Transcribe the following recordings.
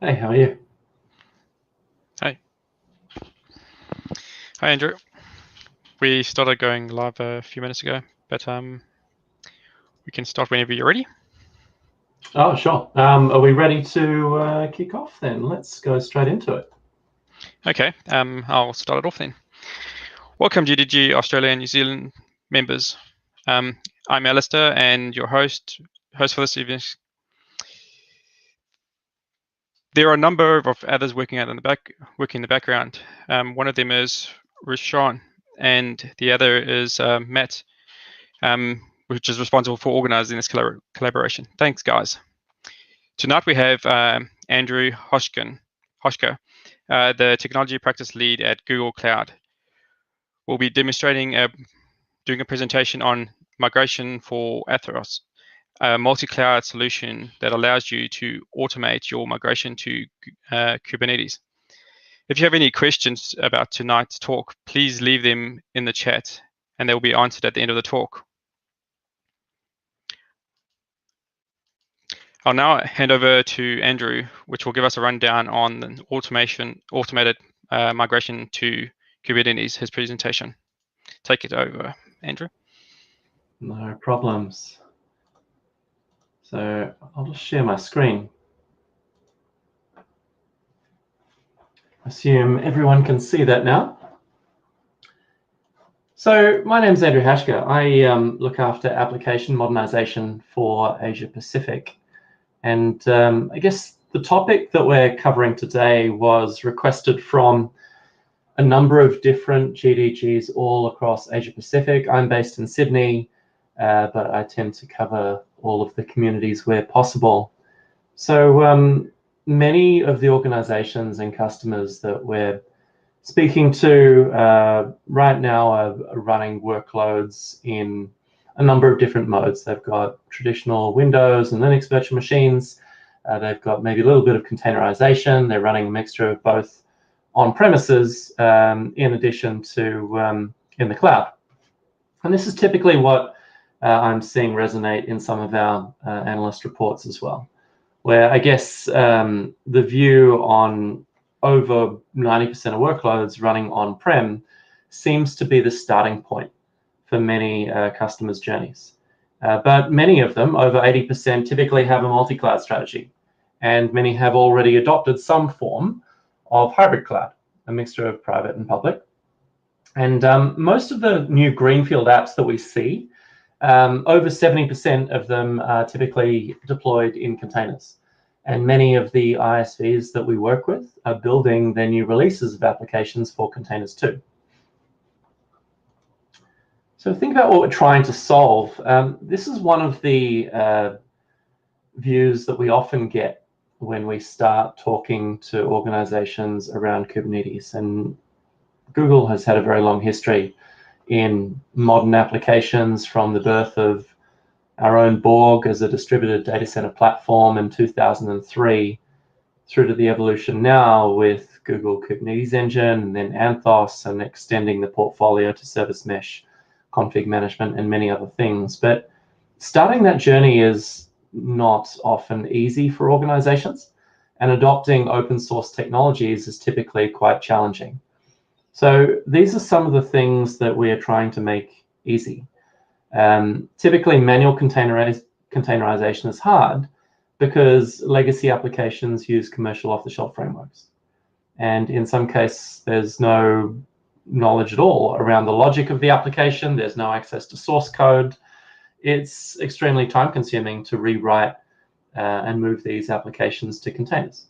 Hey, how are you? Hi. Hi, Andrew. We started going live a few minutes ago, but we can start whenever you're ready. Oh, sure. Are we ready to kick off then? Let's go straight into it. Okay, I'll start it off then. Welcome, GDG Australia and New Zealand members. I'm Alistair and your host for this evening. There are a number of others working in the background. One of them is Rishan, and the other is Matt, which is responsible for organizing this collaboration. Thanks, guys. Tonight we have Andrew Haschka, the technology practice lead at Google Cloud. We'll be demonstrating, doing a presentation on migration for Anthos, a multi-cloud solution that allows you to automate your migration to Kubernetes. If you have any questions about tonight's talk, please leave them in the chat and they will be answered at the end of the talk. I'll now hand over to Andrew, which will give us a rundown on the automated migration to Kubernetes, his presentation. Take it over, Andrew. No problems. So I'll just share my screen. Assume everyone can see that now. So my name's Andrew Haschka. I look after application modernization for Asia Pacific. And I guess the topic that we're covering today was requested from a number of different GDGs all across Asia Pacific. I'm based in Sydney, but I tend to cover all of the communities where possible. So many of the organizations and customers that we're speaking to right now are running workloads in a number of different modes. They've got traditional Windows and Linux virtual machines. They've got maybe a little bit of containerization. They're running a mixture of both on premises in addition to in the cloud. And this is typically what I'm seeing resonate in some of our analyst reports as well, where I guess the view on over 90% of workloads running on-prem seems to be the starting point for many customers' journeys. But many of them, over 80%, typically have a multi-cloud strategy, and many have already adopted some form of hybrid cloud, a mixture of private and public. And most of the new greenfield apps that we see, over 70% of them are typically deployed in containers. And many of the ISVs that we work with are building their new releases of applications for containers too. So think about what we're trying to solve. This is one of the views that we often get when we start talking to organizations around Kubernetes. And Google has had a very long history in modern applications, from the birth of our own Borg as a distributed data center platform in 2003 through to the evolution now with Google Kubernetes Engine and then Anthos, and extending the portfolio to service mesh, config management, and many other things. But starting that journey is not often easy for organizations, and adopting open source technologies is typically quite challenging. So these are some of the things that we are trying to make easy. Typically, manual containerization is hard because legacy applications use commercial off-the-shelf frameworks. And in some cases, there's no knowledge at all around the logic of the application. There's no access to source code. It's extremely time-consuming to rewrite and move these applications to containers.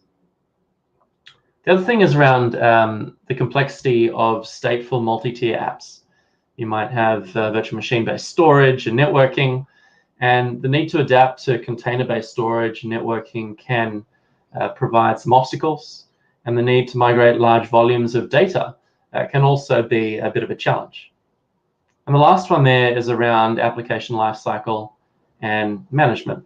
The other thing is around the complexity of stateful multi-tier apps. You might have virtual machine-based storage and networking, and the need to adapt to container-based storage and networking can provide some obstacles, and the need to migrate large volumes of data can also be a bit of a challenge. And the last one there is around application lifecycle and management.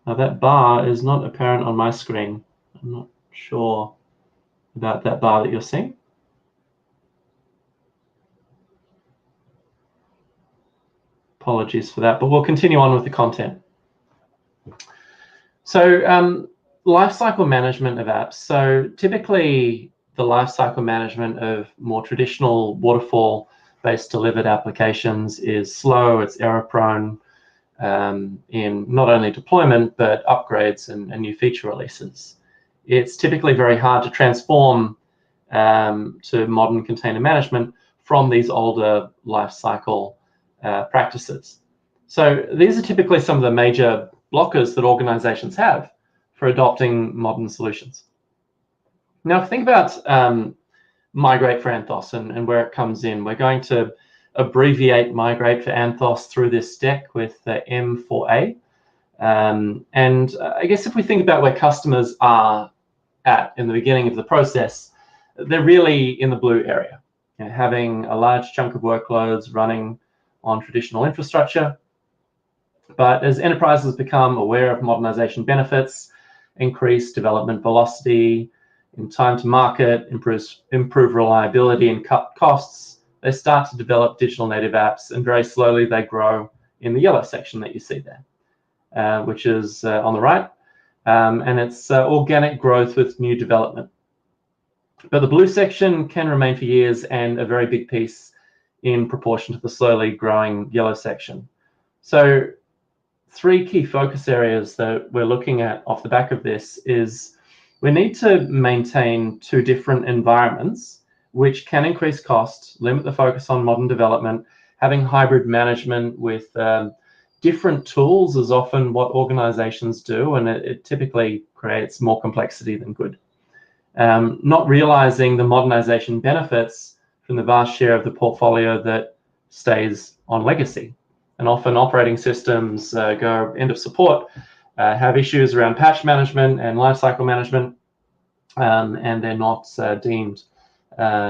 Now that bar is not apparent on my screen. I'm not sure about that bar that you're seeing. Apologies for that, but we'll continue on with the content. So lifecycle management of apps. So typically the lifecycle management of more traditional waterfall-based delivered applications is slow, it's error-prone in not only deployment, but upgrades and new feature releases. It's typically very hard to transform to modern container management from these older lifecycle practices. So these are typically some of the major blockers that organizations have for adopting modern solutions. Now, if you think about Migrate for Anthos and where it comes in, we're going to abbreviate Migrate for Anthos through this deck with M4A. And I guess if we think about where customers are at in the beginning of the process, they're really in the blue area, having a large chunk of workloads running on traditional infrastructure. But as enterprises become aware of modernization benefits, increase development velocity, in time to market, improve reliability and cut costs, they start to develop digital native apps, and very slowly they grow in the yellow section that you see there, which is on the right. And it's organic growth with new development. But the blue section can remain for years and a very big piece in proportion to the slowly growing yellow section. So 3 key focus areas that we're looking at off the back of this is we need to maintain 2 different environments, which can increase costs, limit the focus on modern development. Having hybrid management with different tools is often what organizations do, and it typically creates more complexity than good. Not realizing the modernization benefits from the vast share of the portfolio that stays on legacy. And often operating systems go end of support, have issues around patch management and lifecycle management, and they're not deemed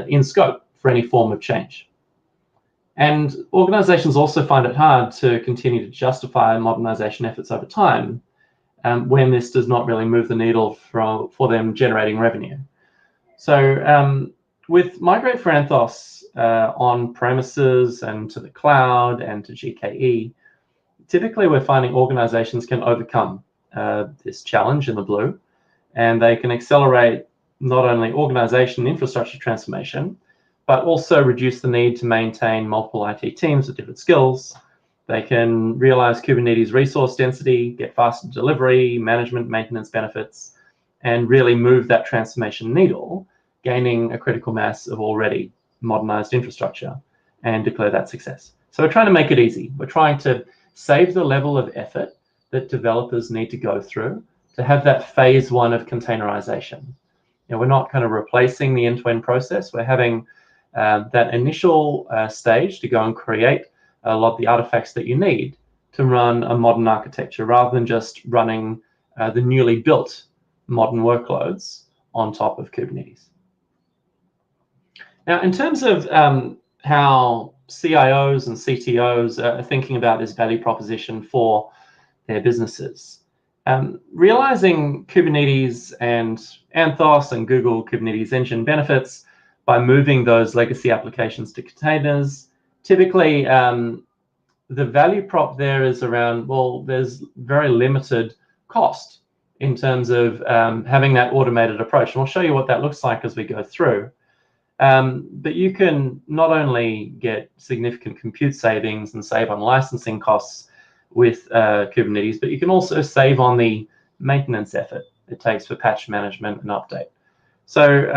in scope for any form of change. And organizations also find it hard to continue to justify modernization efforts over time when this does not really move the needle for them generating revenue. So with Migrate for Anthos on premises and to the cloud and to GKE, typically we're finding organizations can overcome this challenge in the blue, and they can accelerate not only organization infrastructure transformation, but also reduce the need to maintain multiple IT teams with different skills. They can realize Kubernetes resource density, get faster delivery, management, maintenance benefits, and really move that transformation needle, gaining a critical mass of already modernized infrastructure and declare that success. So we're trying to make it easy. We're trying to save the level of effort that developers need to go through to have that phase 1 of containerization. We're not kind of replacing the end-to-end process. We're having that initial stage to go and create a lot of the artifacts that you need to run a modern architecture, rather than just running the newly built modern workloads on top of Kubernetes. Now, in terms of how CIOs and CTOs are thinking about this value proposition for their businesses, realizing Kubernetes and Anthos and Google Kubernetes Engine benefits by moving those legacy applications to containers, typically the value prop there is around, well, there's very limited cost in terms of having that automated approach. And we'll show you what that looks like as we go through. But you can not only get significant compute savings and save on licensing costs with Kubernetes, but you can also save on the maintenance effort it takes for patch management and update. So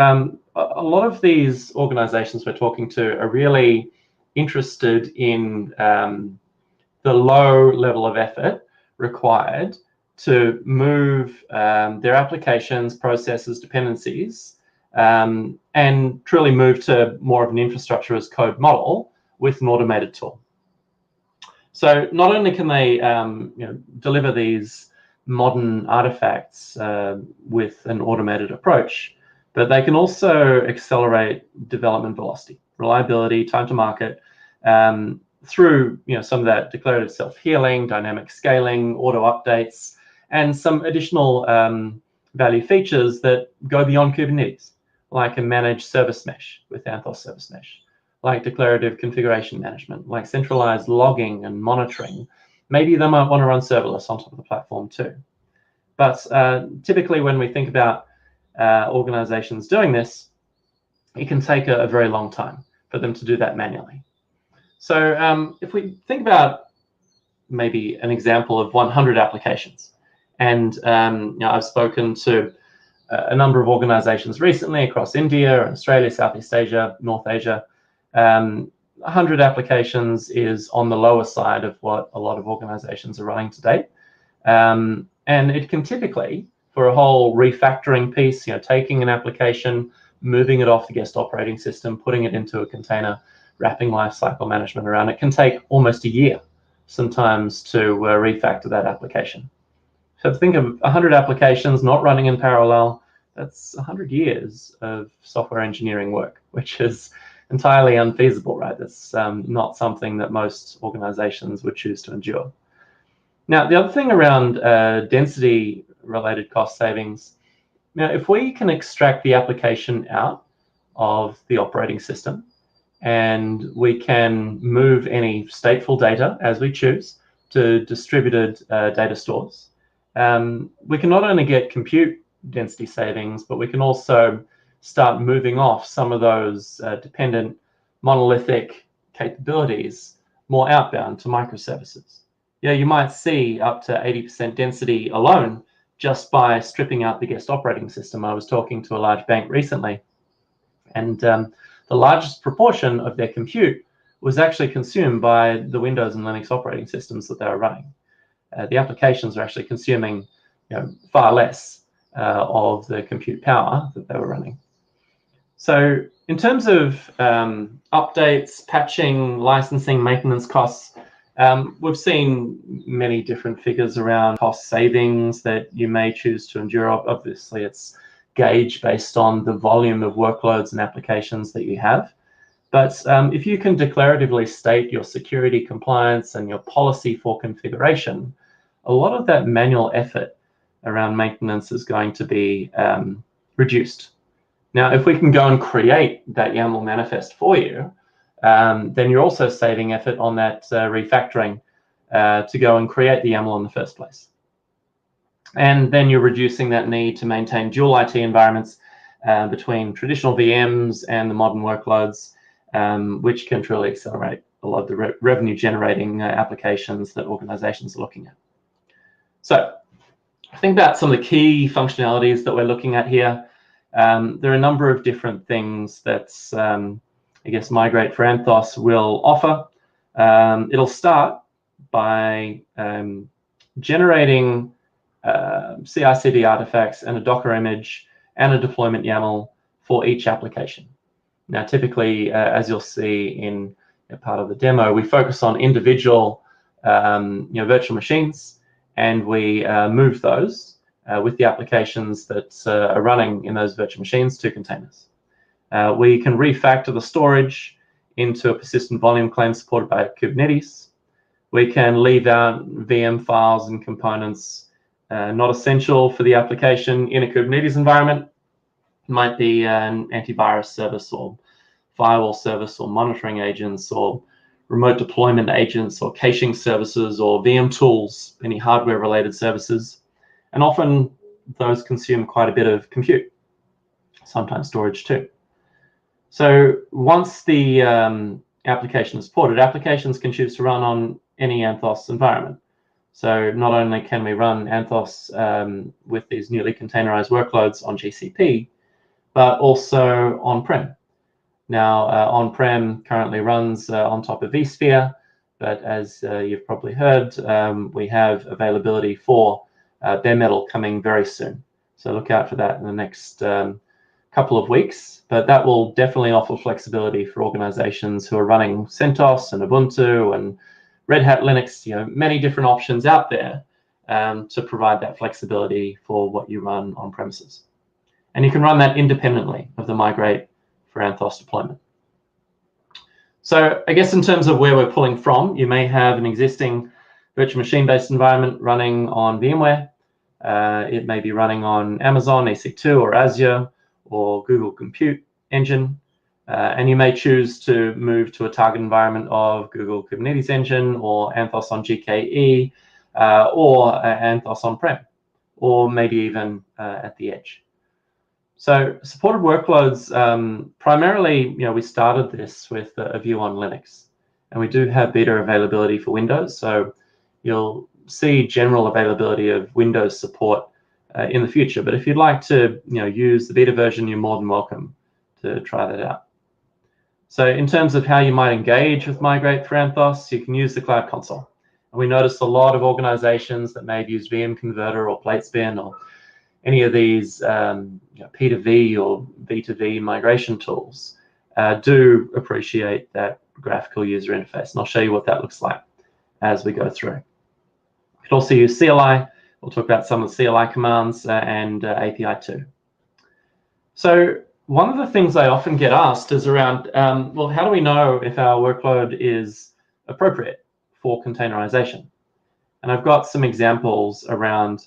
a lot of these organizations we're talking to are really interested in the low level of effort required to move their applications, processes, dependencies, and truly move to more of an infrastructure as code model with an automated tool. So not only can they deliver these modern artifacts with an automated approach, but they can also accelerate development velocity, reliability, time to market, through some of that declarative self-healing, dynamic scaling, auto updates, and some additional value features that go beyond Kubernetes, like a managed service mesh with Anthos Service Mesh, like declarative configuration management, like centralized logging and monitoring. Maybe they might want to run serverless on top of the platform too. But typically when we think about organizations doing this, it can take a very long time for them to do that manually. So if we think about maybe an example of 100 applications, and I've spoken to a number of organizations recently across India, Australia, Southeast Asia, North Asia. 100 applications is on the lower side of what a lot of organizations are running today. And it can typically, for a whole refactoring piece, taking an application, moving it off the guest operating system, putting it into a container, wrapping lifecycle management around it, can take almost a year sometimes to refactor that application. So think of 100 applications not running in parallel. That's 100 years of software engineering work, which is entirely unfeasible, right? That's not something that most organizations would choose to endure. Now, the other thing around density-related cost savings, if we can extract the application out of the operating system and we can move any stateful data as we choose to distributed data stores, we can not only get compute density savings, but we can also start moving off some of those dependent monolithic capabilities more outbound to microservices. Yeah, you might see up to 80% density alone just by stripping out the guest operating system. I was talking to a large bank recently, and the largest proportion of their compute was actually consumed by the Windows and Linux operating systems that they were running. The applications are actually consuming far less of the compute power that they were running. So in terms of updates, patching, licensing, maintenance costs, we've seen many different figures around cost savings that you may choose to endure. Obviously, it's gauged based on the volume of workloads and applications that you have. But if you can declaratively state your security compliance and your policy for configuration, a lot of that manual effort around maintenance is going to be reduced. Now, if we can go and create that YAML manifest for you, then you're also saving effort on that refactoring to go and create the YAML in the first place. And then you're reducing that need to maintain dual IT environments between traditional VMs and the modern workloads, which can truly accelerate a lot of the revenue-generating applications that organizations are looking at. So think about some of the key functionalities that we're looking at here. There are a number of different things that I guess Migrate for Anthos will offer. It'll start by generating CI/CD artifacts and a Docker image and a deployment YAML for each application. Now, typically, as you'll see in part of the demo, we focus on individual virtual machines, and we move those with the applications that are running in those virtual machines to containers. We can refactor the storage into a persistent volume claim supported by Kubernetes. We can leave out VM files and components not essential for the application in a Kubernetes environment. It might be an antivirus service or firewall service or monitoring agents or remote deployment agents or caching services or VM tools, any hardware-related services. And often those consume quite a bit of compute, sometimes storage too. So once the application is ported, applications can choose to run on any Anthos environment. So not only can we run Anthos with these newly containerized workloads on GCP, but also on-prem. Now, on-prem currently runs on top of vSphere, but as you've probably heard, we have availability for bare metal coming very soon. So look out for that in the next couple of weeks. But that will definitely offer flexibility for organizations who are running CentOS and Ubuntu and Red Hat Linux, many different options out there to provide that flexibility for what you run on premises. And you can run that independently of the Migrate for Anthos deployment. So I guess in terms of where we're pulling from, you may have an existing virtual machine-based environment running on VMware. It may be running on Amazon, EC2, or Azure, or Google Compute Engine. And you may choose to move to a target environment of Google Kubernetes Engine or Anthos on GKE or Anthos on-prem. or maybe even at the edge. So supported workloads, primarily, we started this with a view on Linux, and we do have beta availability for Windows. So you'll see general availability of Windows support in the future. But if you'd like to, use the beta version, you're more than welcome to try that out. So in terms of how you might engage with Migrate for Anthos, you can use the Cloud Console. And we noticed a lot of organizations that may have used VM Converter or Platespin or any of these P2V or V2V migration tools do appreciate that graphical user interface. And I'll show you what that looks like as we go through. You can also use CLI. We'll talk about some of the CLI commands and API too. So one of the things I often get asked is around, well, how do we know if our workload is appropriate for containerization? And I've got some examples around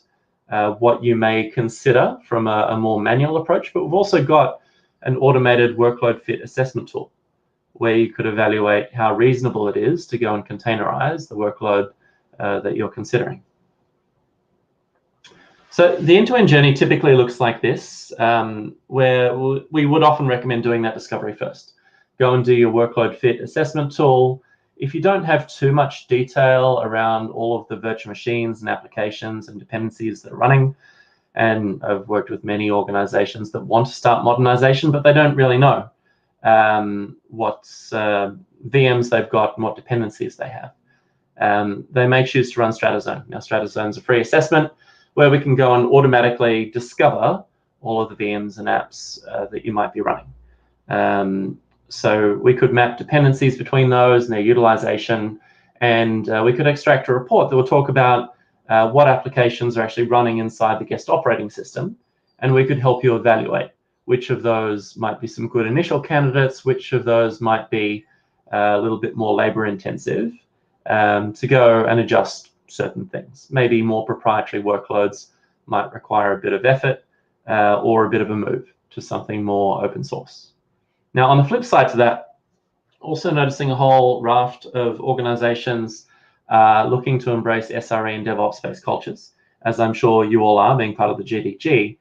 what you may consider from a more manual approach, but we've also got an automated workload fit assessment tool where you could evaluate how reasonable it is to go and containerize the workload that you're considering. So the end-to-end journey typically looks like this, where we would often recommend doing that discovery first. Go and do your workload fit assessment tool. If you don't have too much detail around all of the virtual machines and applications and dependencies that are running, and I've worked with many organizations that want to start modernization, but they don't really know what VMs they've got and what dependencies they have. They may choose to run StrataZone. Now, StrataZone is a free assessment where we can go and automatically discover all of the VMs and apps that you might be running. So we could map dependencies between those and their utilization, and we could extract a report that will talk about what applications are actually running inside the guest operating system, and we could help you evaluate which of those might be some good initial candidates, which of those might be a little bit more labor intensive to go and adjust certain things. Maybe more proprietary workloads might require a bit of effort or a bit of a move to something more open source. Now, on the flip side to that, also noticing a whole raft of organizations looking to embrace SRE and DevOps-based cultures, as I'm sure you all are, being part of the GDG.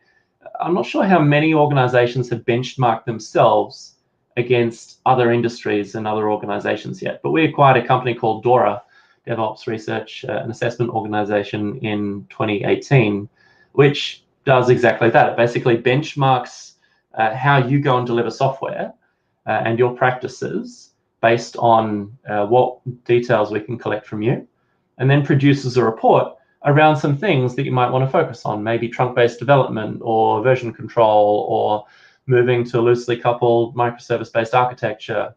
I'm not sure how many organizations have benchmarked themselves against other industries and other organizations yet, but we acquired a company called Dora, DevOps Research and Assessment Organization, in 2018, which does exactly that. It basically benchmarks how you go and deliver software and your practices based on what details we can collect from you, and then produces a report around some things that you might want to focus on, maybe trunk-based development or version control or moving to a loosely coupled microservice-based architecture.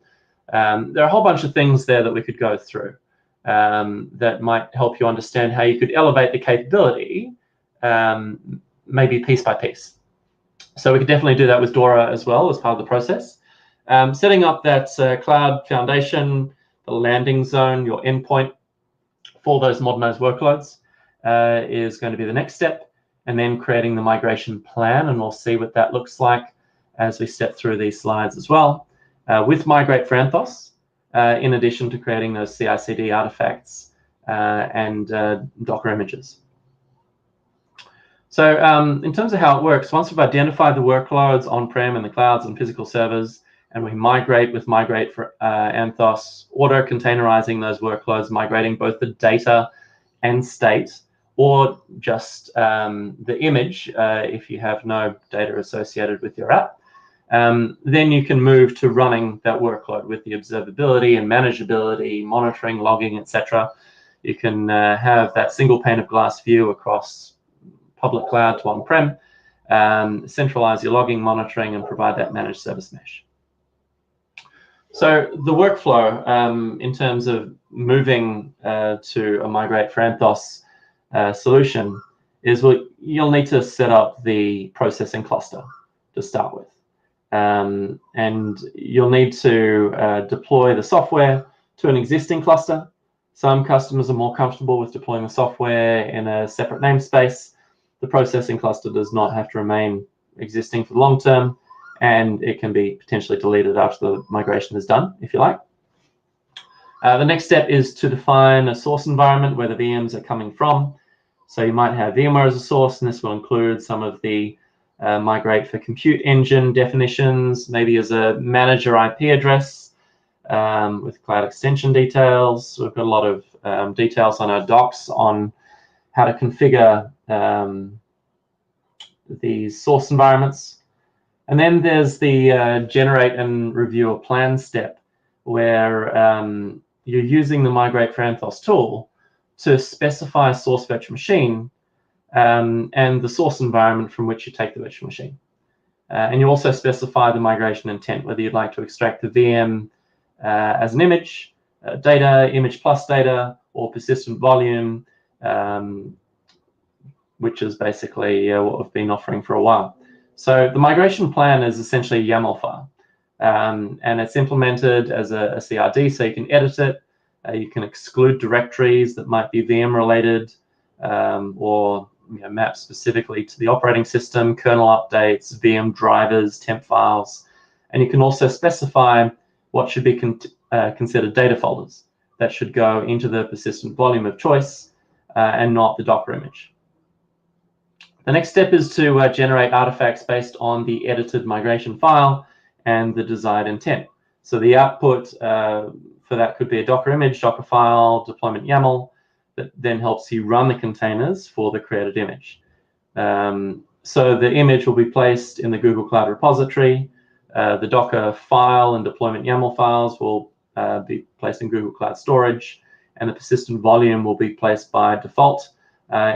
There are a whole bunch of things there that we could go through that might help you understand how you could elevate the capability, maybe piece by piece. So we could definitely do that with Dora as well as part of the process. Setting up that cloud foundation, the landing zone, your endpoint for those modernized workloads is going to be the next step, and then creating the migration plan, and we'll see what that looks like as we step through these slides as well. With Migrate for Anthos, in addition to creating those CI/CD artifacts and Docker images. So in terms of how it works, once we've identified the workloads on-prem in the clouds and physical servers, and we migrate with Migrate for Anthos, auto-containerizing those workloads, migrating both the data and state, or just the image if you have no data associated with your app. Then you can move to running that workload with the observability and manageability, monitoring, logging, etc. You can have that single pane of glass view across public cloud to on-prem, centralize your logging, monitoring, and provide that managed service mesh. So the workflow in terms of moving to a Migrate for Anthos solution is, well, you'll need to set up the processing cluster to start with. And you'll need to deploy the software to an existing cluster. Some customers are more comfortable with deploying the software in a separate namespace. The processing cluster does not have to remain existing for the long term, and it can be potentially deleted after the migration is done, if you like. The next step is to define a source environment where the VMs are coming from. So you might have VMware as a source, and this will include some of the Migrate for Compute Engine definitions, maybe as a manager IP address with cloud extension details. We've got a lot of details on our docs on how to configure these source environments. And then there's the generate and review a plan step, where you're using the Migrate for Anthos tool to specify a source virtual machine and the source environment from which you take the virtual machine. And you also specify the migration intent, whether you'd like to extract the VM as an image, data, image plus data, or persistent volume, which is basically what we've been offering for a while. So the migration plan is essentially a YAML file, and it's implemented as a CRD, so you can edit it. You can exclude directories that might be VM related or map specifically to the operating system, kernel updates, VM drivers, temp files, and you can also specify what should be considered data folders that should go into the persistent volume of choice and not the Docker image. The next step is to generate artifacts based on the edited migration file and the desired intent. So the output for that could be a Docker image, Docker file, deployment YAML that then helps you run the containers for the created image. So the image will be placed in the Google Cloud repository. The Docker file and deployment YAML files will be placed in Google Cloud Storage, and the persistent volume will be placed by default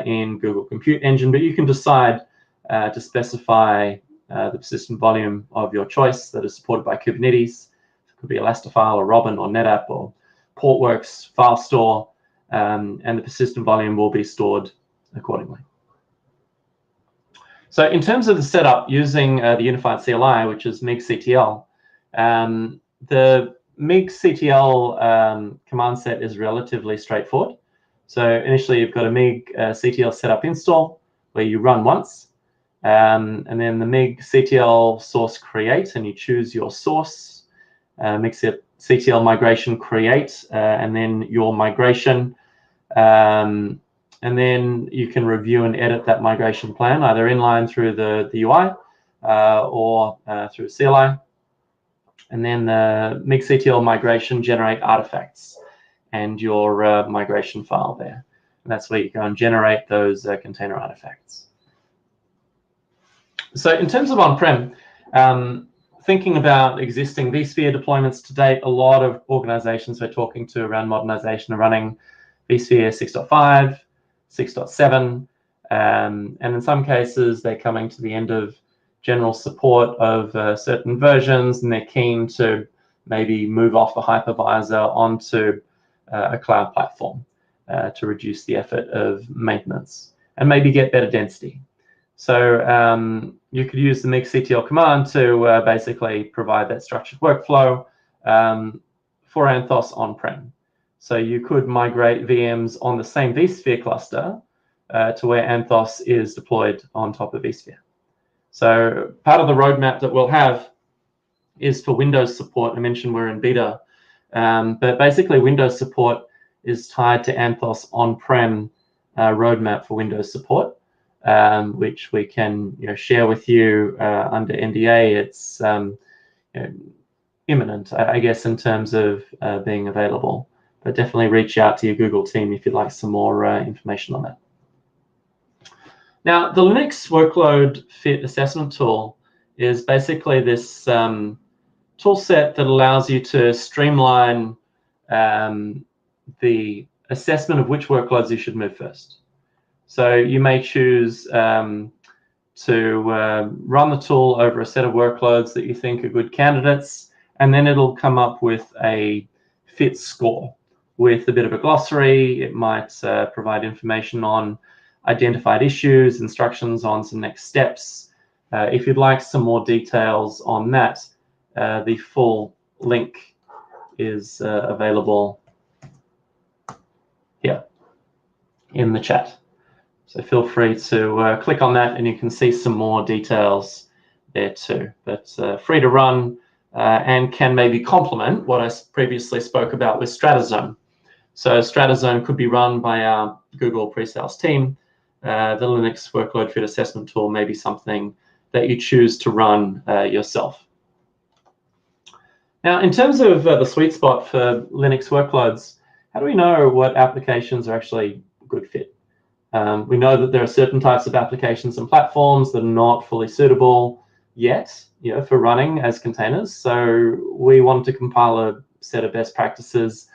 in Google Compute Engine, but you can decide to specify the persistent volume of your choice that is supported by Kubernetes. It could be Elastifile or Robin or NetApp or Portworx file store, and the persistent volume will be stored accordingly. So in terms of the setup using the unified CLI, which is MIG-CTL, the MIG-CTL command set is relatively straightforward. So initially, you've got a MIG-CTL setup install where you run once, and then the MIG-CTL source create, and you choose your source, MIG-CTL migration create, and then your migration, and then you can review and edit that migration plan either inline through the UI or through CLI, and then the MIG-CTL migration generate artifacts and your migration file there. And that's where you go and generate those container artifacts. So in terms of on-prem, thinking about existing vSphere deployments to date, a lot of organizations we're talking to around modernization are running vSphere 6.5, 6.7, and in some cases, they're coming to the end of general support of certain versions, and they're keen to maybe move off the hypervisor onto a cloud platform to reduce the effort of maintenance and maybe get better density. So you could use the MIG-CTL command to basically provide that structured workflow for Anthos on-prem. So you could migrate VMs on the same vSphere cluster to where Anthos is deployed on top of vSphere. So part of the roadmap that we'll have is for Windows support. I mentioned we're in beta. But basically, Windows support is tied to Anthos on-prem roadmap for Windows support, which we can share with you under NDA. It's imminent, I guess, in terms of being available. But definitely reach out to your Google team if you'd like some more information on that. Now, the Linux workload fit assessment tool is basically this tool set that allows you to streamline the assessment of which workloads you should move first. So you may choose to run the tool over a set of workloads that you think are good candidates, and then it'll come up with a fit score with a bit of a glossary. It might provide information on identified issues, instructions on some next steps. If you'd like some more details on that, the full link is available here in the chat. So feel free to click on that and you can see some more details there too. But free to run and can maybe complement what I previously spoke about with StrataZone. So StrataZone could be run by our Google pre-sales team, the Linux workload fit assessment tool may be something that you choose to run yourself. Now, in terms of the sweet spot for Linux workloads, how do we know what applications are actually a good fit? We know that there are certain types of applications and platforms that are not fully suitable yet, for running as containers. So we want to compile a set of best practices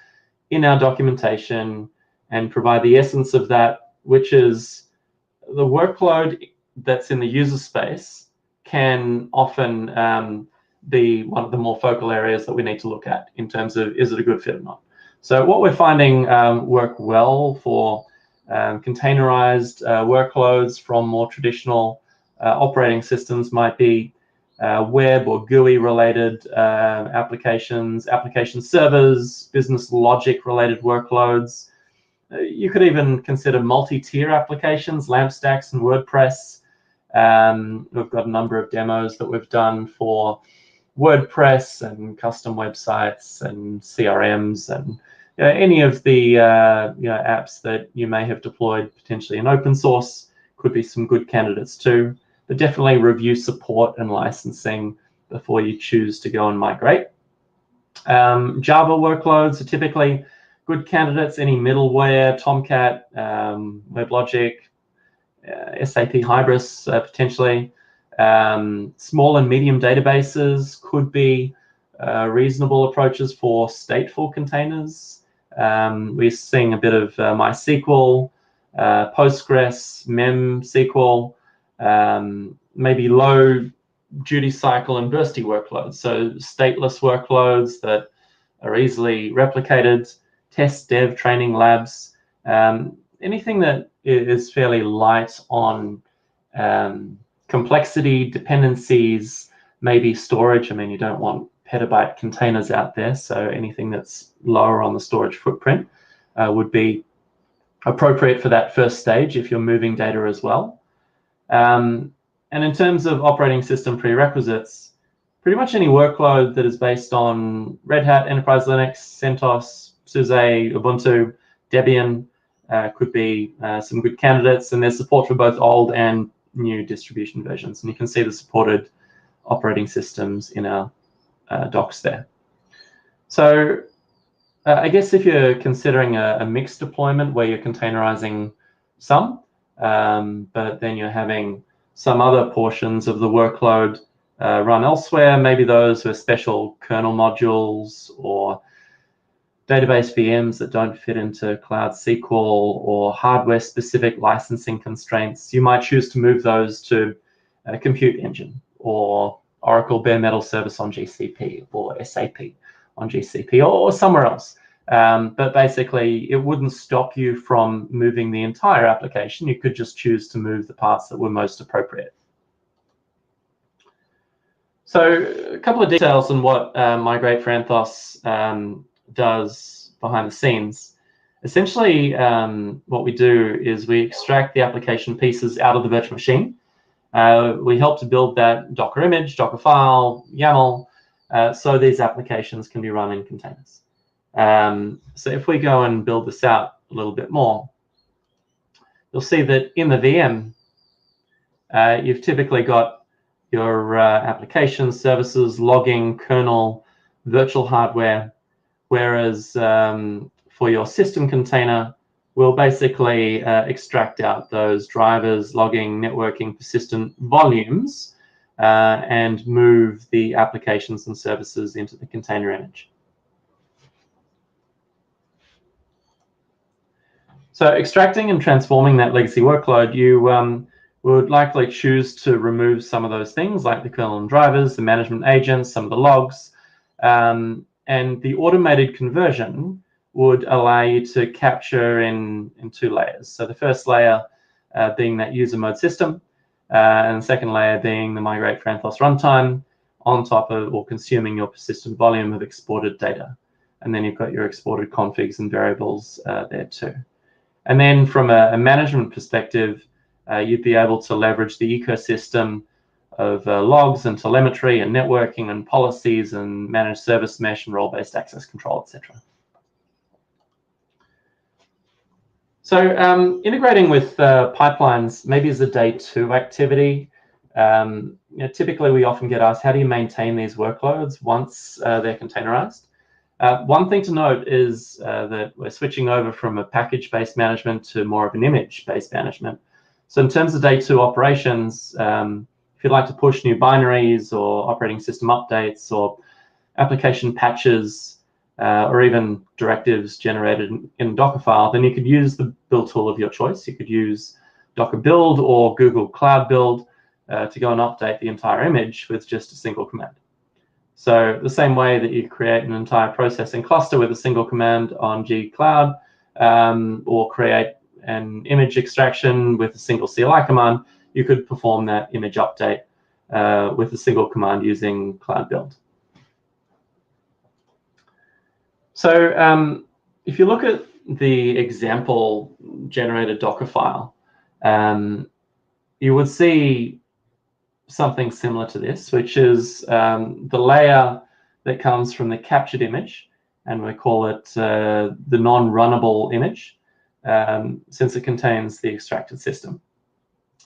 in our documentation and provide the essence of that, which is the workload that's in the user space can often be one of the more focal areas that we need to look at in terms of, is it a good fit or not? So what we're finding work well for containerized workloads from more traditional operating systems might be web or GUI related applications, application servers, business logic related workloads. You could even consider multi-tier applications, LAMP stacks and WordPress. We've got a number of demos that we've done for WordPress and custom websites and CRMs and any of the apps that you may have deployed potentially in open source could be some good candidates too. But definitely review support and licensing before you choose to go and migrate. Java workloads are typically good candidates. Any middleware, Tomcat, WebLogic, SAP Hybris potentially. Small and medium databases could be reasonable approaches for stateful containers. We're seeing a bit of MySQL, Postgres, MemSQL, maybe low duty cycle and bursty workloads. So stateless workloads that are easily replicated, test, dev, training, labs, anything that is fairly light on complexity, dependencies, maybe storage. I mean, you don't want petabyte containers out there, so anything that's lower on the storage footprint would be appropriate for that first stage if you're moving data as well. And in terms of operating system prerequisites, pretty much any workload that is based on Red Hat, Enterprise Linux, CentOS, SUSE, Ubuntu, Debian could be some good candidates, and there's support for both old and new distribution versions. And you can see the supported operating systems in our docs there. So I guess if you're considering a mixed deployment where you're containerizing some, but then you're having some other portions of the workload run elsewhere, maybe those with special kernel modules or database VMs that don't fit into Cloud SQL or hardware-specific licensing constraints, you might choose to move those to a compute engine or Oracle Bare Metal Service on GCP or SAP on GCP or somewhere else. But basically, it wouldn't stop you from moving the entire application. You could just choose to move the parts that were most appropriate. So a couple of details on what Migrate for Anthos does behind the scenes. Essentially, what we do is we extract the application pieces out of the virtual machine. We help to build that Docker image, Docker file, YAML, so these applications can be run in containers. So if we go and build this out a little bit more, you'll see that in the VM, you've typically got your applications, services, logging, kernel, virtual hardware, whereas for your system container, we'll basically extract out those drivers, logging, networking, persistent volumes, and move the applications and services into the container image. So extracting and transforming that legacy workload, you would likely choose to remove some of those things like the kernel and drivers, the management agents, some of the logs, and the automated conversion would allow you to capture in two layers. So the first layer being that user mode system, and the second layer being the Migrate for Anthos runtime on top of or consuming your persistent volume of exported data. And then you've got your exported configs and variables there too. And then from a management perspective, you'd be able to leverage the ecosystem of logs and telemetry and networking and policies and managed service mesh and role-based access control, etc. So integrating with pipelines maybe is a day 2 activity. Typically, we often get asked, how do you maintain these workloads once they're containerized? One thing to note is that we're switching over from a package-based management to more of an image-based management. So in terms of day 2 operations, if you'd like to push new binaries or operating system updates or application patches, or even directives generated in a Docker file, then you could use the build tool of your choice. You could use Docker build or Google Cloud build to go and update the entire image with just a single command. So the same way that you create an entire processing cluster with a single command on GDG Cloud, or create an image extraction with a single CLI command, you could perform that image update with a single command using Cloud build. So if you look at the example generated Docker file, you would see something similar to this, which is the layer that comes from the captured image, and we call it the non-runnable image, since it contains the extracted system.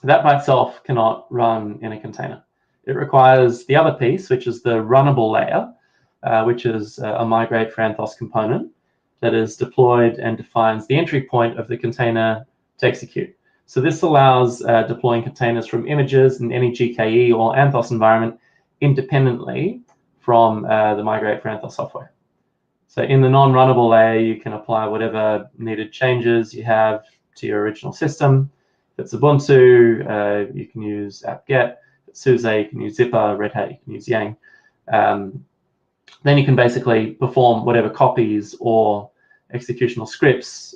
That by itself cannot run in a container. It requires the other piece, which is the runnable layer, which is a Migrate for Anthos component that is deployed and defines the entry point of the container to execute. So this allows deploying containers from images in any GKE or Anthos environment independently from the Migrate for Anthos software. So in the non-runnable layer, you can apply whatever needed changes you have to your original system. If it's Ubuntu, you can use apt-get. If it's SUSE, you can use Zipper. Red Hat, you can use Yang. Then you can basically perform whatever copies or executional scripts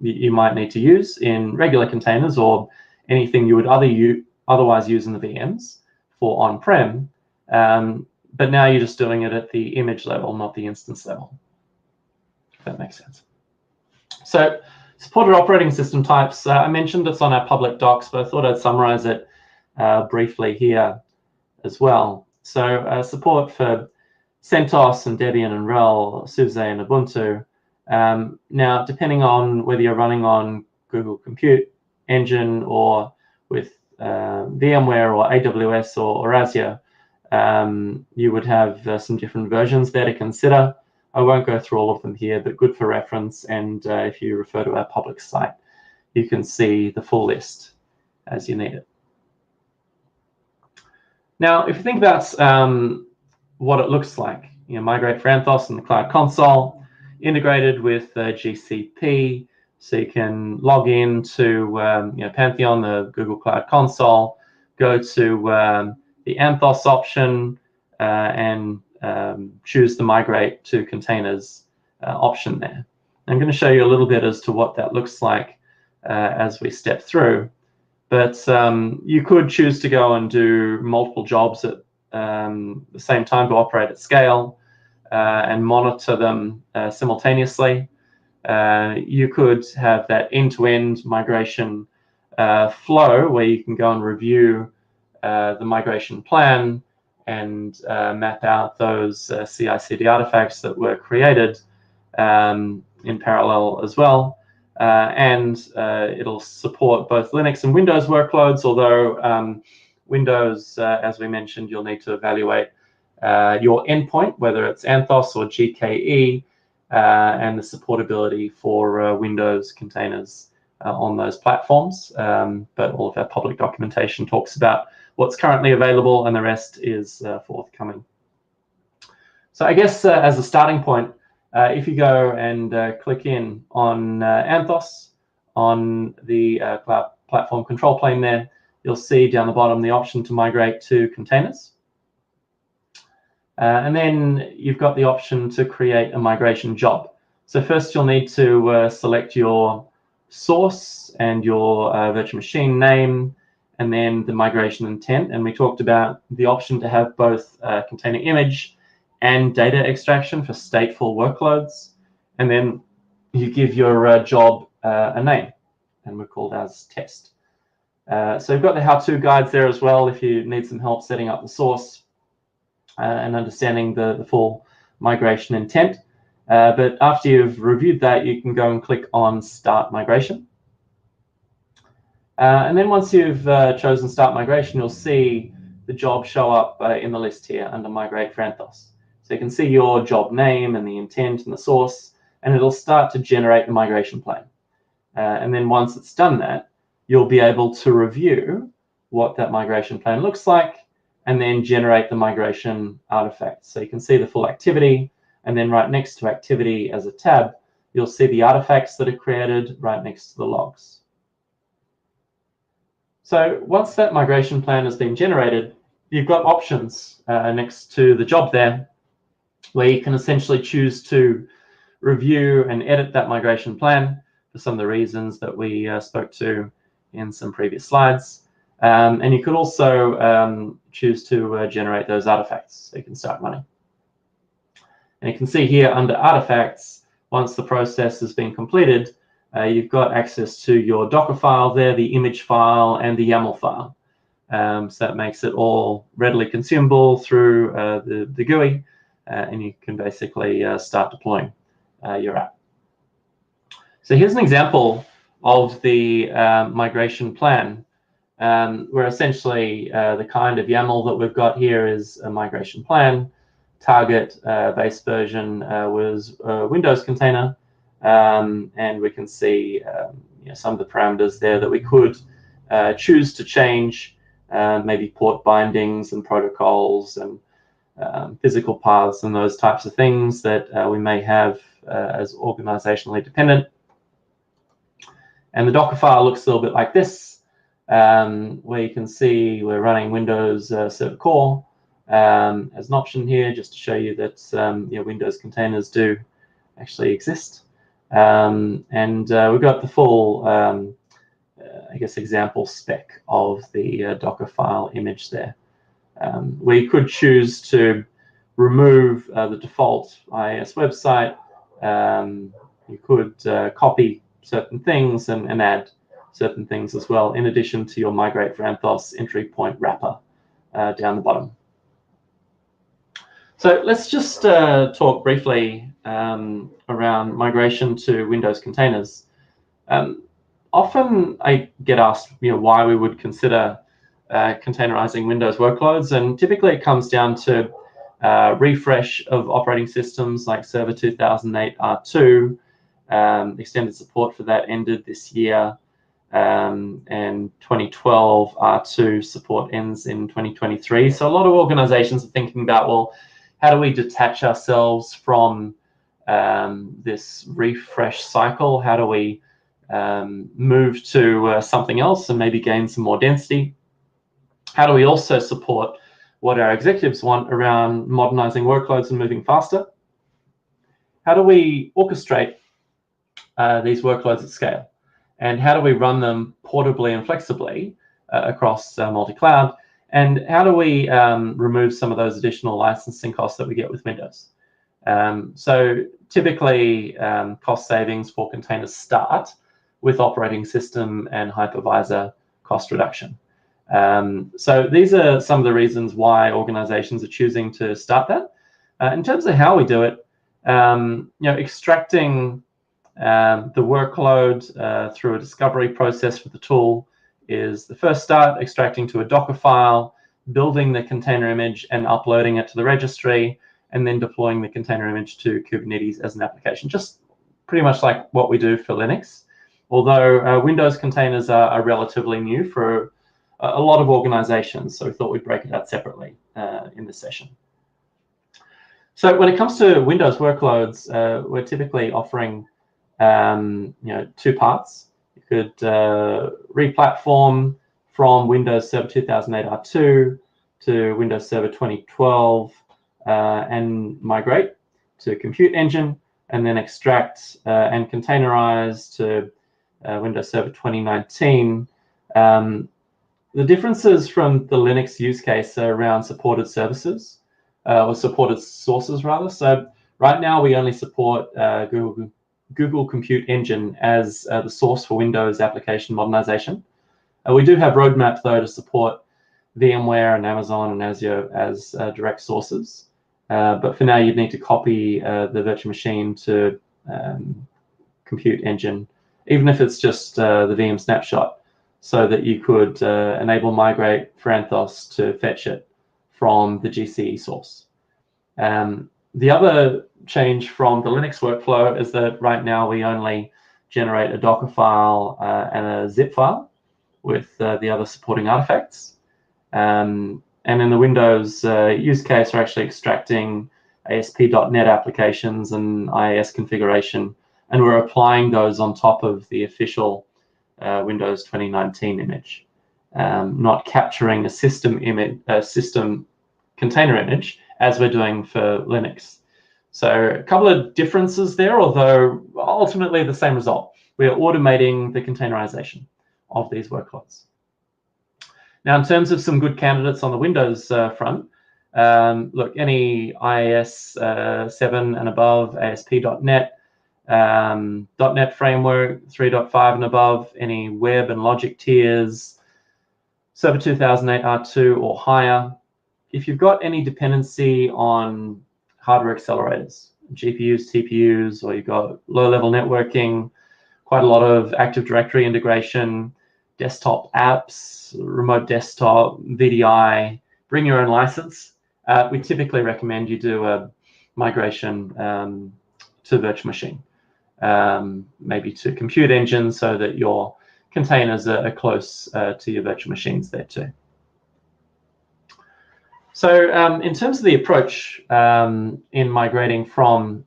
you might need to use in regular containers or anything you would otherwise use in the VMs for on-prem. But now you're just doing it at the image level, not the instance level, if that makes sense. So supported operating system types, I mentioned it's on our public docs, but I thought I'd summarize it briefly here as well. So support for CentOS and Debian and RHEL, SUSE and Ubuntu. Now, depending on whether you're running on Google Compute Engine or with VMware or AWS or Azure, you would have some different versions there to consider. I won't go through all of them here, but good for reference. And if you refer to our public site, you can see the full list as you need it. Now, if you think about what it looks like, Migrate for Anthos in the Cloud Console, integrated with GCP, so you can log in to Pantheon, the Google Cloud Console, go to the Anthos option, and choose the Migrate to Containers option there. I'm going to show you a little bit as to what that looks like as we step through. But you could choose to go and do multiple jobs at the same time to operate at scale and monitor them simultaneously. You could have that end-to-end migration flow where you can go and review the migration plan and map out those CI/CD artifacts that were created in parallel as well. And it'll support both Linux and Windows workloads, although Windows, as we mentioned, you'll need to evaluate your endpoint, whether it's Anthos or GKE, and the supportability for Windows containers on those platforms. But all of our public documentation talks about what's currently available, and the rest is forthcoming. So I guess as a starting point, if you go and click in on Anthos on the Cloud Platform Control Plane there, you'll see down the bottom the option to migrate to containers. And then you've got the option to create a migration job. So first you'll need to select your source and your virtual machine name, and then the migration intent. And we talked about the option to have both container image and data extraction for stateful workloads. And then you give your job a name, and we're called as test. So you've got the how-to guides there as well if you need some help setting up the source and understanding the full migration intent. But after you've reviewed that, you can go and click on Start Migration. And then once you've chosen Start Migration, you'll see the job show up in the list here under Migrate for Anthos. So you can see your job name and the intent and the source, and it'll start to generate the migration plan. And then once it's done that, you'll be able to review what that migration plan looks like and then generate the migration artifacts. So you can see the full activity, and then right next to activity as a tab, you'll see the artifacts that are created right next to the logs. So once that migration plan has been generated, you've got options next to the job there, where you can essentially choose to review and edit that migration plan for some of the reasons that we spoke to in some previous slides. And you could also choose to generate those artifacts so you can start running. And you can see here under artifacts, once the process has been completed, you've got access to your Docker file there, the image file, and the YAML file. So that makes it all readily consumable through the GUI, and you can basically start deploying your app. So here's an example of the migration plan, where essentially the kind of YAML that we've got here is a migration plan. Target base version was a Windows container, and we can see some of the parameters there that we could choose to change, maybe port bindings and protocols and physical paths and those types of things that we may have as organizationally dependent. And the Docker file looks a little bit like this, where you can see we're running Windows Server Core as an option here, just to show you that Windows containers do actually exist. And we've got the full, I guess, example spec of the Docker file image there. We could choose to remove the default IIS website. You could copy certain things and add certain things as well, in addition to your Migrate for Anthos entry point wrapper down the bottom. So let's just talk briefly around migration to Windows containers. Often I get asked, why we would consider containerizing Windows workloads, and typically it comes down to refresh of operating systems like Server 2008 R2. Extended support for that ended this year, and 2012 R2 support ends in 2023. So a lot of organizations are thinking about, well, how do we detach ourselves from this refresh cycle? How do we move to something else and maybe gain some more density? How do we also support what our executives want around modernizing workloads and moving faster? How do we orchestrate these workloads at scale? And how do we run them portably and flexibly across multi-cloud? And how do we remove some of those additional licensing costs that we get with Windows? So typically, cost savings for containers start with operating system and hypervisor cost reduction. So these are some of the reasons why organizations are choosing to start that. In terms of how we do it, extracting the workload through a discovery process for the tool is the first start. Extracting to a Docker file, building the container image and uploading it to the registry, and then deploying the container image to Kubernetes as an application. Just pretty much like what we do for Linux. Although Windows containers are relatively new for a lot of organizations, so we thought we'd break it out separately in this session. So when it comes to Windows workloads, we're typically offering two parts. You could re-platform from Windows Server 2008 R2 to Windows Server 2012 and migrate to Compute Engine, and then extract and containerize to Windows Server 2019. The differences from the Linux use case are around supported services, or supported sources rather. So right now we only support Google Compute Engine as the source for Windows application modernization. We do have roadmaps though to support VMware and Amazon and Azure as direct sources. But for now, you'd need to copy the virtual machine to Compute Engine, even if it's just the VM snapshot, so that you could enable Migrate for Anthos to fetch it from the GCE source. The other change from the Linux workflow is that right now we only generate a Docker file and a zip file with the other supporting artifacts. And in the Windows use case, we're actually extracting ASP.NET applications and IIS configuration, and we're applying those on top of the official Windows 2019 image, not capturing a system image, system container image, as we're doing for Linux. So a couple of differences there, although ultimately the same result. We are automating the containerization of these workloads. Now, in terms of some good candidates on the Windows front, look, any IIS 7 and above, ASP.NET, .NET Framework 3.5 and above, any web and logic tiers, Server 2008 R2 or higher. If you've got any dependency on hardware accelerators, GPUs, TPUs, or you've got low-level networking, quite a lot of Active Directory integration, desktop apps, remote desktop, VDI, bring your own license. We typically recommend you do a migration to virtual machine, maybe to Compute Engine, so that your containers are close to your virtual machines there too. So in terms of the approach in migrating from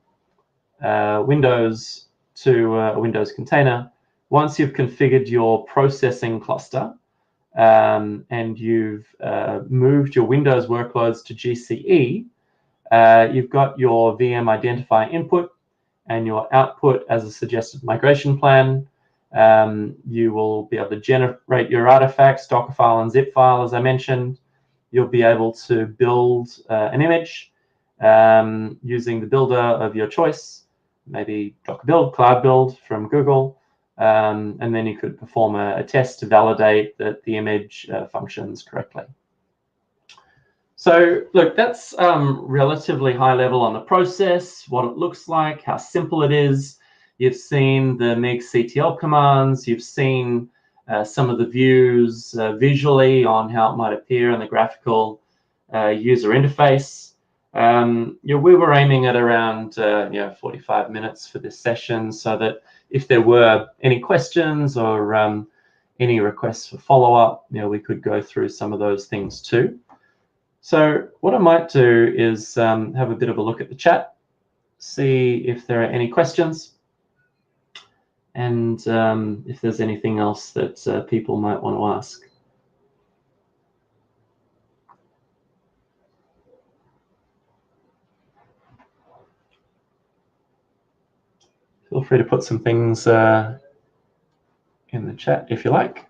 Windows to a Windows container, once you've configured your processing cluster and you've moved your Windows workloads to GCE, you've got your VM identifier input and your output as a suggested migration plan. You will be able to generate your artifacts, Docker file and zip file, as I mentioned. You'll be able to build an image using the builder of your choice, maybe Docker build, Cloud build from Google, and then you could perform a test to validate that the image functions correctly. So look, that's relatively high level on the process, what it looks like, how simple it is. You've seen the MIG-CTL commands, you've seen some of the views visually on how it might appear in the graphical user interface. We were aiming at around 45 minutes for this session, so that if there were any questions or any requests for follow-up, we could go through some of those things too. So what I might do is have a bit of a look at the chat, see if there are any questions, and if there's anything else that people might want to ask. Feel free to put some things in the chat if you like.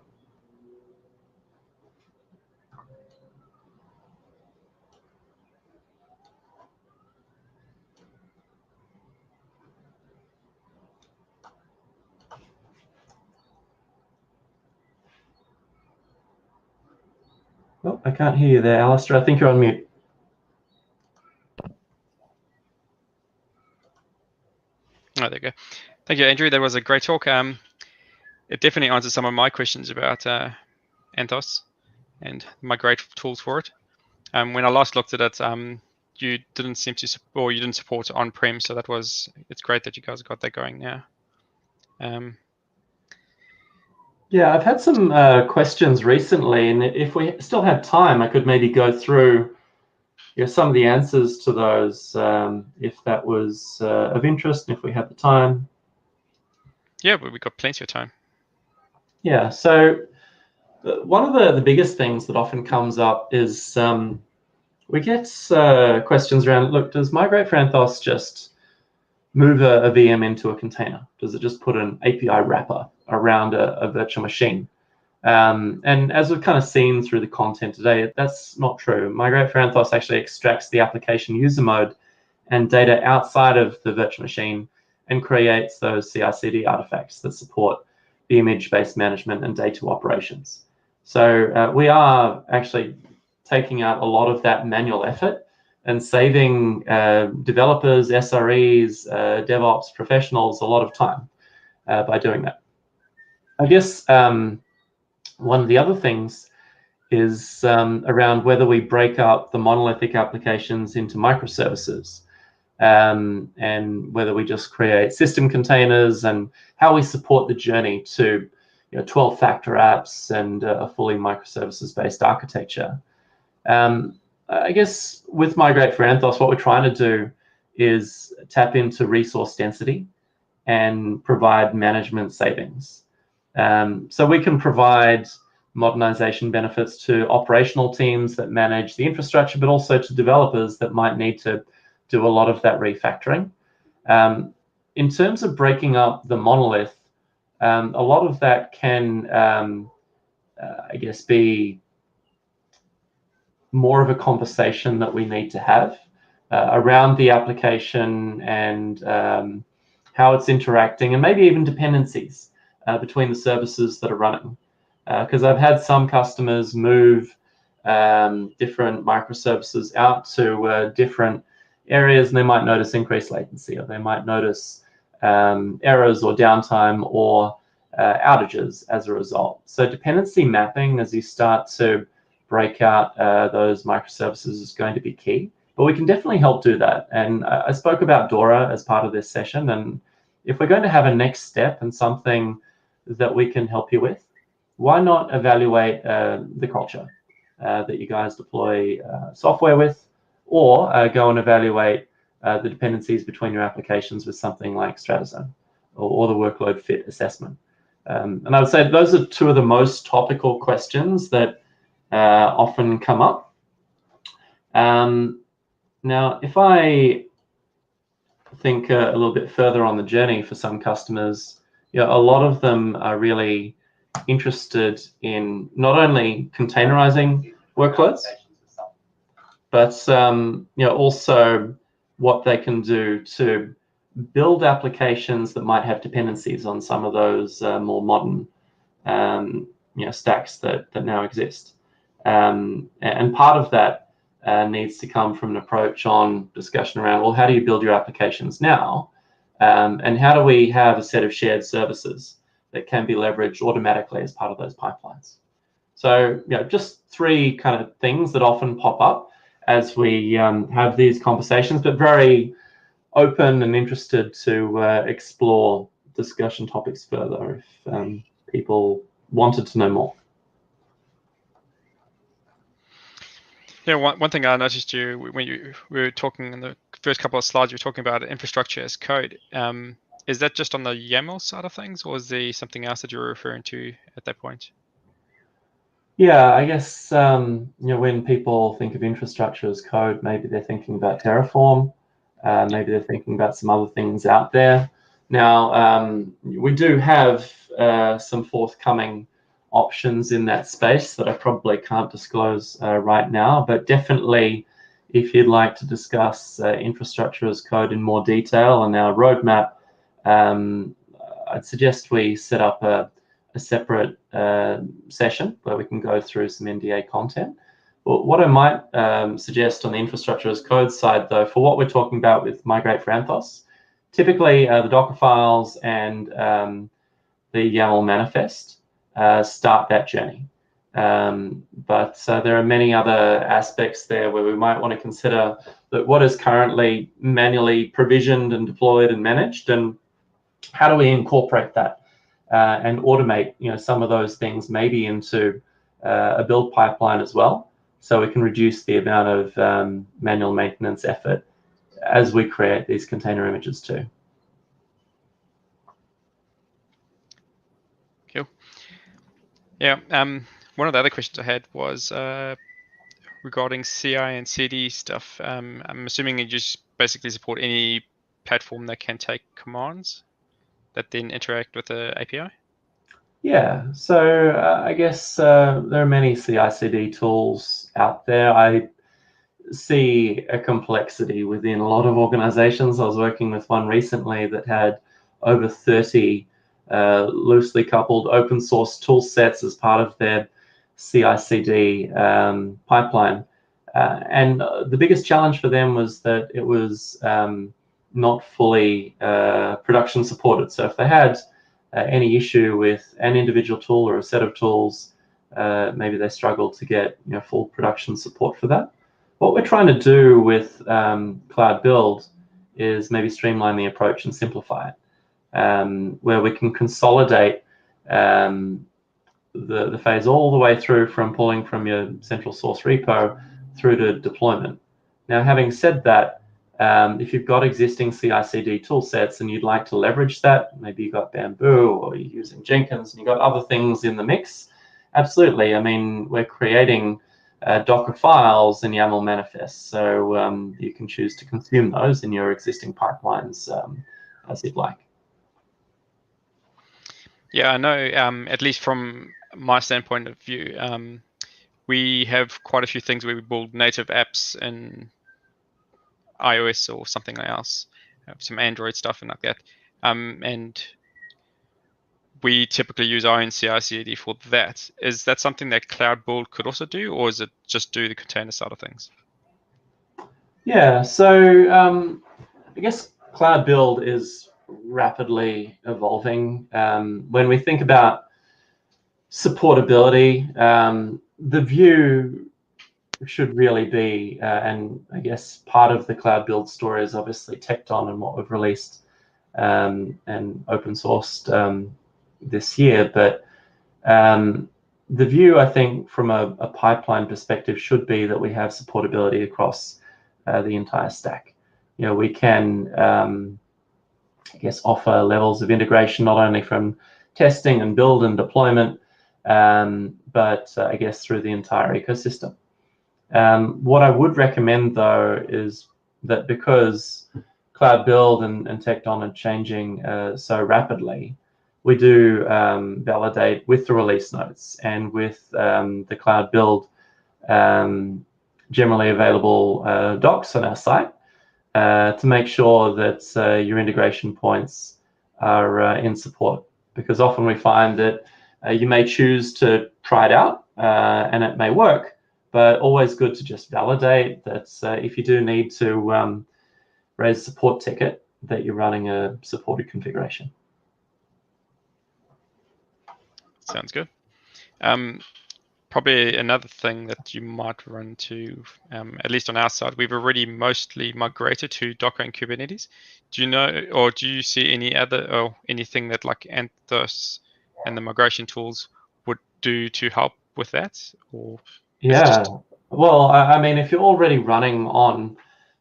Oh, I can't hear you there, Alistair. I think you're on mute. Oh, there you go. Thank you, Andrew. That was a great talk. It definitely answers some of my questions about Anthos and Migrate tools for it. When I last looked at it, you didn't seem to, or you didn't support on-prem, so it's great that you guys got that going now. Yeah, I've had some questions recently, and if we still had time, I could maybe go through some of the answers to those, if that was of interest, and if we had the time. Yeah, but we've got plenty of time. Yeah, so one of the biggest things that often comes up is we get questions around, look, does Migrate for Anthos just move a VM into a container? Does it just put an API wrapper around a virtual machine? And as we've kind of seen through the content today, that's not true. Migrate for Anthos actually extracts the application user mode and data outside of the virtual machine and creates those CI/CD artifacts that support the image-based management and data operations. So we are actually taking out a lot of that manual effort and saving developers, SREs, DevOps professionals a lot of time by doing that. I guess one of the other things is around whether we break up the monolithic applications into microservices, and whether we just create system containers, and how we support the journey to 12-factor apps and a fully microservices-based architecture. I guess with Migrate for Anthos, what we're trying to do is tap into resource density and provide management savings. So we can provide modernization benefits to operational teams that manage the infrastructure, but also to developers that might need to do a lot of that refactoring. In terms of breaking up the monolith, a lot of that can, I guess, be more of a conversation that we need to have around the application and how it's interacting, and maybe even dependencies between the services that are running. Because I've had some customers move different microservices out to different areas, and they might notice increased latency, or they might notice errors or downtime or outages as a result. So dependency mapping, as you start to break out those microservices, is going to be key. But we can definitely help do that. And I spoke about Dora as part of this session. And if we're going to have a next step and something that we can help you with, why not evaluate the culture that you guys deploy software with, or go and evaluate the dependencies between your applications with something like Stratazone or the workload fit assessment. And I would say those are two of the most topical questions that often come up. Now, if I think a little bit further on the journey for some customers, a lot of them are really interested in not only containerizing workloads, but also what they can do to build applications that might have dependencies on some of those more modern stacks that now exist. And part of that needs to come from an approach on discussion around, well, how do you build your applications now? And how do we have a set of shared services that can be leveraged automatically as part of those pipelines? So, just three kind of things that often pop up as we have these conversations, but very open and interested to explore discussion topics further if people wanted to know more. Yeah, one thing I noticed when you were talking in the first couple of slides, you were talking about infrastructure as code. Is that just on the YAML side of things, or is there something else that you're referring to at that point? Yeah, I guess when people think of infrastructure as code, maybe they're thinking about Terraform, maybe they're thinking about some other things out there. Now, we do have some forthcoming options in that space that I probably can't disclose right now, but definitely if you'd like to discuss infrastructure as code in more detail and our roadmap, I'd suggest we set up a separate session where we can go through some NDA content. But what I might suggest on the infrastructure as code side, though, for what we're talking about with Migrate for Anthos, typically the Docker files and the YAML manifest start that journey. But there are many other aspects there where we might want to consider that what is currently manually provisioned and deployed and managed, and how do we incorporate that and automate some of those things maybe into a build pipeline as well, so we can reduce the amount of manual maintenance effort as we create these container images too. Cool. Yeah, one of the other questions I had was regarding CI and CD stuff. I'm assuming you just basically support any platform that can take commands that then interact with the API? Yeah, so I guess there are many CI/CD tools out there. I see a complexity within a lot of organizations. I was working with one recently that had over 30 loosely coupled open source tool sets as part of their CI/CD pipeline. And the biggest challenge for them was that it was not fully production supported. So if they had any issue with an individual tool or a set of tools, maybe they struggled to get full production support for that. What we're trying to do with Cloud Build is maybe streamline the approach and simplify it, where we can consolidate the phase all the way through from pulling from your central source repo through to deployment. Now, having said that, if you've got existing CI/CD tool sets and you'd like to leverage that, maybe you've got Bamboo or you're using Jenkins and you've got other things in the mix, absolutely. I mean, we're creating Docker files and YAML manifests, so you can choose to consume those in your existing pipelines as you'd like. Yeah, I know, at least from my standpoint of view, we have quite a few things where we build native apps in iOS or something else, some Android stuff and like that. And we typically use our own CI/CD for that. Is that something that Cloud Build could also do, or is it just do the container side of things? Yeah, so I guess Cloud Build is rapidly evolving. When we think about supportability, the view should really be, and I guess part of the Cloud Build story is obviously Tecton and what we've released and open sourced this year. But the view, I think, from a pipeline perspective should be that we have supportability across the entire stack. We can, I guess, offer levels of integration not only from testing and build and deployment, but I guess through the entire ecosystem. What I would recommend, though, is that because Cloud Build and Tecton are changing so rapidly, we do validate with the release notes and with the Cloud Build generally available docs on our site to make sure that your integration points are in support. Because often we find that you may choose to try it out and it may work, but always good to just validate that if you do need to raise a support ticket, that you're running a supported configuration. Sounds good. Probably another thing that you might run into, at least on our side, we've already mostly migrated to Docker and Kubernetes. Do you know, or do you see any other, or anything that like Anthos and the migration tools would do to help with that? Or yeah, well, I mean, if you're already running on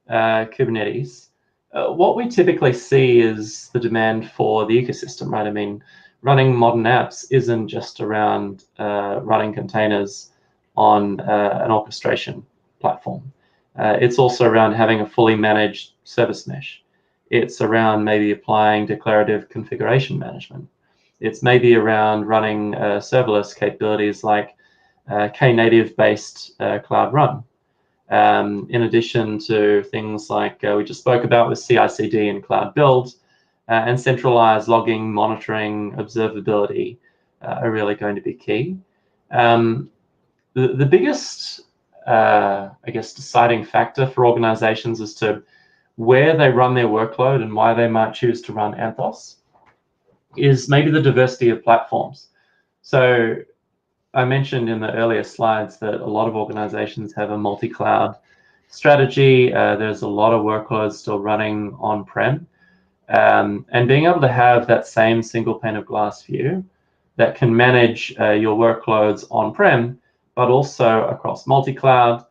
Kubernetes, what we typically see is the demand for the ecosystem, right? I mean, running modern apps isn't just around running containers on an orchestration platform. It's also around having a fully managed service mesh. It's around maybe applying declarative configuration management. It's maybe around running serverless capabilities like Knative based Cloud Run. In addition to things like we just spoke about with CI/CD and Cloud Build, and centralized logging, monitoring, observability are really going to be key. The biggest, I guess, deciding factor for organizations as to where they run their workload and why they might choose to run Anthos is maybe the diversity of platforms. So I mentioned in the earlier slides that a lot of organizations have a multi-cloud strategy. There's a lot of workloads still running on-prem. And being able to have that same single pane of glass view that can manage your workloads on-prem, but also across multi-cloud,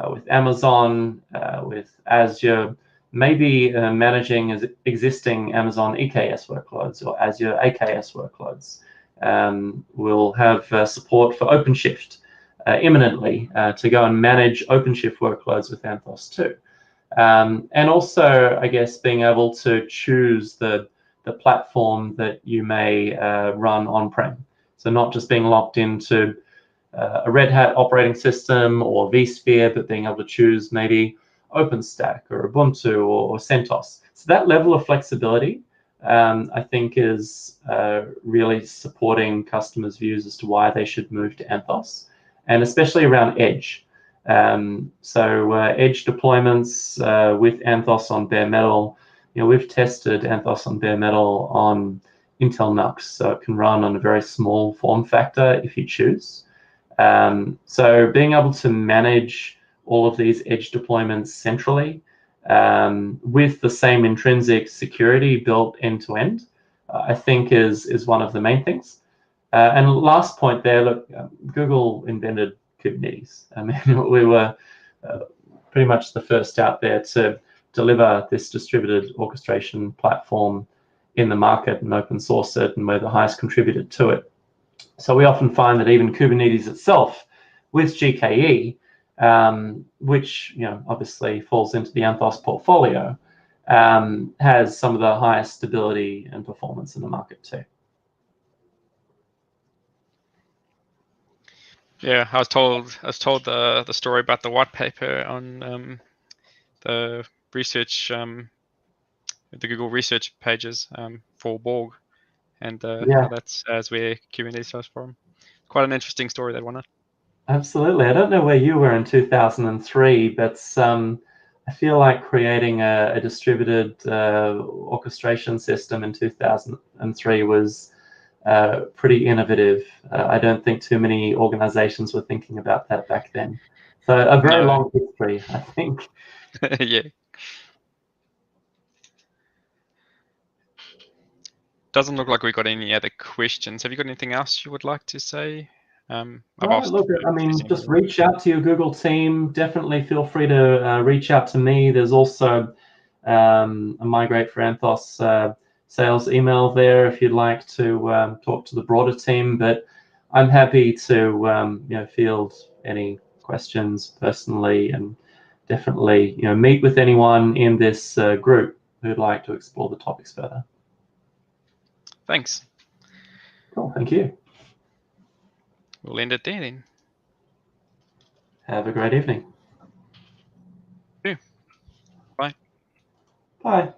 with Amazon, with Azure, maybe managing existing Amazon EKS workloads or Azure AKS workloads. We'll have support for OpenShift imminently to go and manage OpenShift workloads with Anthos too. And also, I guess, being able to choose the platform that you may run on-prem. So not just being locked into a Red Hat operating system or vSphere, but being able to choose maybe OpenStack or Ubuntu or CentOS. So that level of flexibility, I think, is really supporting customers' views as to why they should move to Anthos, and especially around edge. So edge deployments with Anthos on bare metal. We've tested Anthos on bare metal on Intel NUCs, so it can run on a very small form factor if you choose. So being able to manage all of these edge deployments centrally with the same intrinsic security built end to end, I think is one of the main things. And last point there, look, Google invented Kubernetes. I mean, we were pretty much the first out there to deliver this distributed orchestration platform in the market and open source it, and we're the highest contributor to it. So we often find that even Kubernetes itself, with GKE, which obviously falls into the Anthos portfolio, has some of the highest stability and performance in the market too. Yeah, I was told the story about the white paper on the research, the Google research pages for Borg, and how that's where Kubernetes comes from. Quite an interesting story, that one. Absolutely. I don't know where you were in 2003, but I feel like creating a distributed orchestration system in 2003 was pretty innovative. I don't think too many organizations were thinking about that back then. So a very long history, I think. Yeah. Doesn't look like we got any other questions. Have you got anything else you would like to say? Look, I mean, just reach out to your Google team. Definitely feel free to reach out to me. There's also a Migrate for Anthos sales email there if you'd like to talk to the broader team. But I'm happy to field any questions personally, and definitely meet with anyone in this group who'd like to explore the topics further. Thanks. Cool, thank you. We'll end it there then. Have a great evening. Yeah. Bye. Bye.